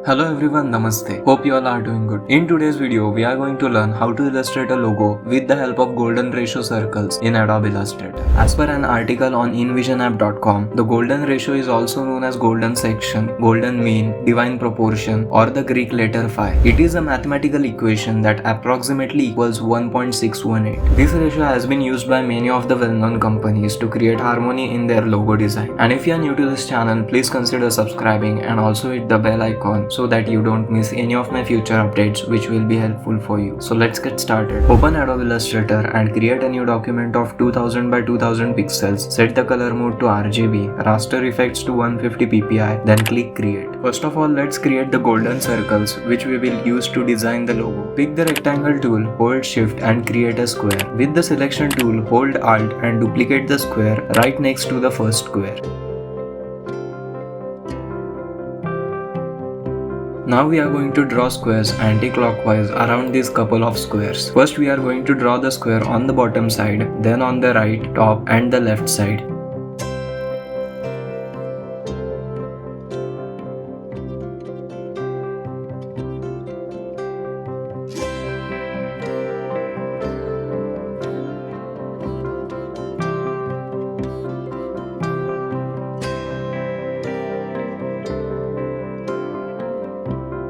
Hello everyone, Namaste. Hope you all are doing good. In today's video, we are going to learn how to illustrate a logo with the help of golden ratio circles in Adobe Illustrator. As per an article on InVisionApp.com, the golden ratio is also known as golden section, golden mean, divine proportion, or the Greek letter phi. It is a mathematical equation that approximately equals 1.618. This ratio has been used by many of the well-known companies to create harmony in their logo design. And if you are new to this channel, please consider subscribing and also hit the bell icon so that you don't miss any of my future updates which will be helpful for you. So let's get started. Open Adobe Illustrator and create a new document of 2000 by 2000 pixels. Set the color mode to RGB, raster effects to 150 ppi, then click create. First of all, let's create the golden circles which we will use to design the logo. Pick the rectangle tool, hold shift and create a square. With the selection tool, hold alt and duplicate the square right next to the first square. Now we are going to draw squares anti-clockwise around these couple of squares. First we are going to draw the square on the bottom side, then on the right, top and the left side.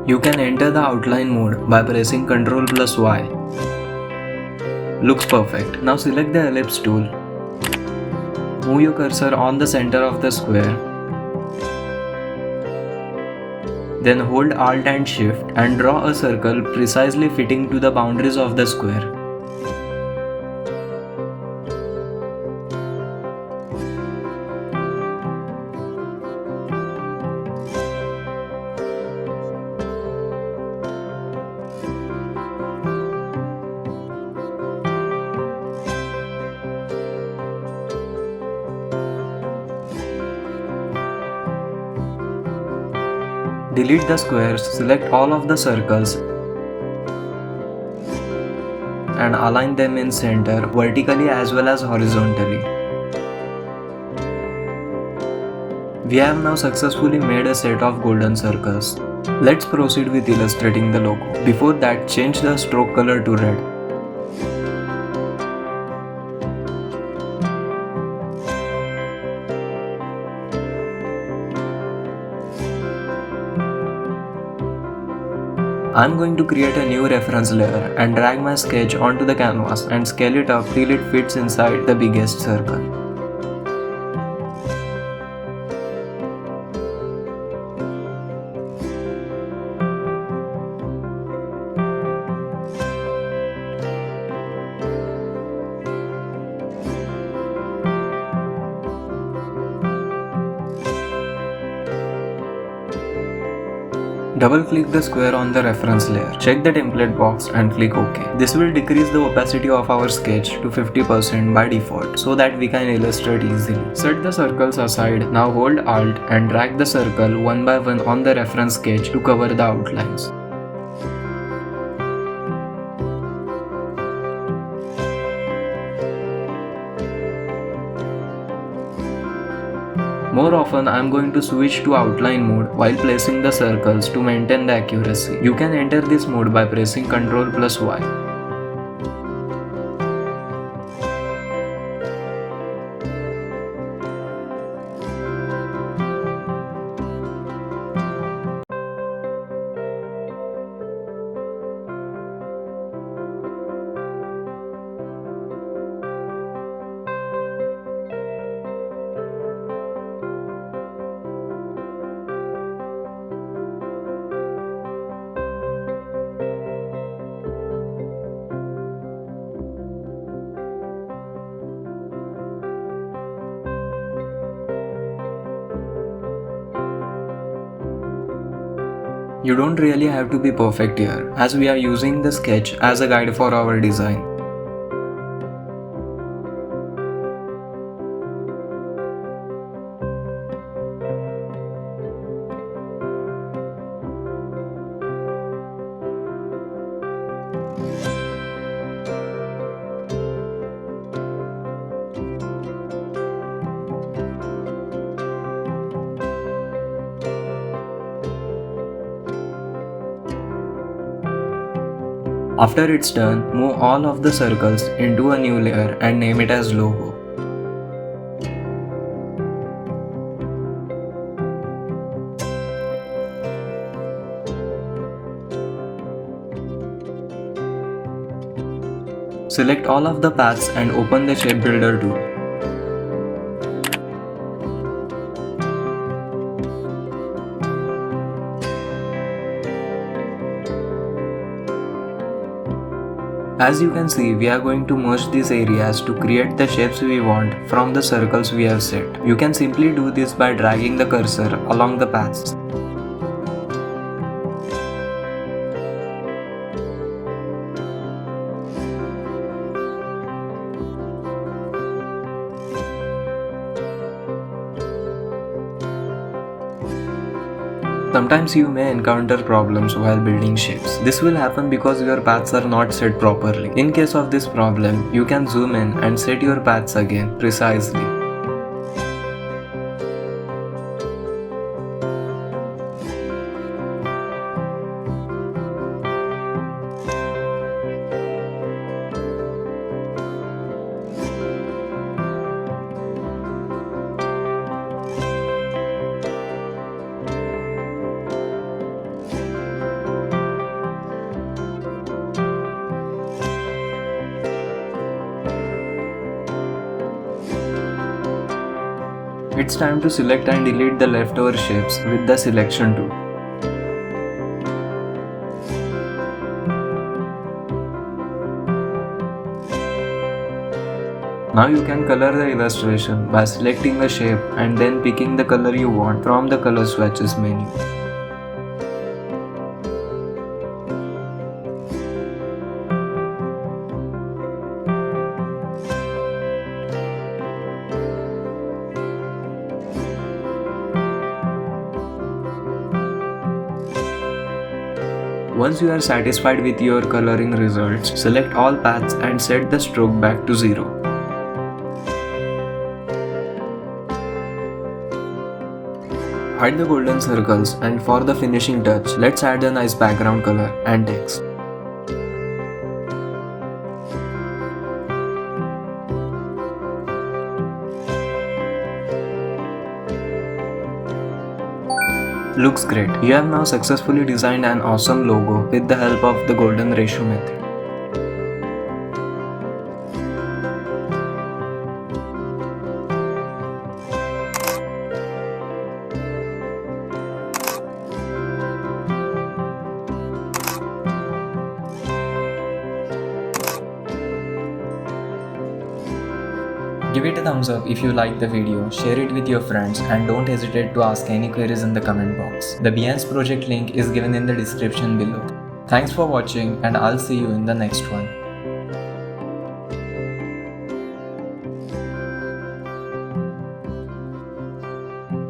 You can enter the outline mode by pressing Ctrl+Y. Looks perfect. Now select the ellipse tool. Move your cursor on the center of the square. Then hold Alt and Shift and draw a circle precisely fitting to the boundaries of the square. Delete the squares, select all of the circles and align them in center vertically as well as horizontally. We have now successfully made a set of golden circles. Let's proceed with illustrating the logo. Before that, change the stroke color to red. I'm going to create a new reference layer and drag my sketch onto the canvas and scale it up till it fits inside the biggest circle. Double-click the square on the reference layer. Check the template box and click OK. This will decrease the opacity of our sketch to 50% by default so that we can illustrate easily. Set the circles aside. Now hold Alt and drag the circle one by one on the reference sketch to cover the outlines. More often, I am going to switch to outline mode while placing the circles to maintain the accuracy. You can enter this mode by pressing Ctrl+Y. You don't really have to be perfect here, as we are using the sketch as a guide for our design. After it's done, move all of the circles into a new layer and name it as logo. Select all of the paths and open the shape builder tool. As you can see, we are going to merge these areas to create the shapes we want from the circles we have set. You can simply do this by dragging the cursor along the paths. Sometimes you may encounter problems while building shapes. This will happen because your paths are not set properly. In case of this problem, you can zoom in and set your paths again precisely. It's time to select and delete the leftover shapes with the selection tool. Now you can color the illustration by selecting a shape and then picking the color you want from the color swatches menu. Once you are satisfied with your coloring results, select all paths and set the stroke back to 0. Hide the golden circles, and for the finishing touch, let's add a nice background color and text. Looks great. You have now successfully designed an awesome logo with the help of the golden ratio method. Give it a thumbs up if you liked the video, share it with your friends, and don't hesitate to ask any queries in the comment box. The Behance project link is given in the description below. Thanks for watching, and I'll see you in the next one.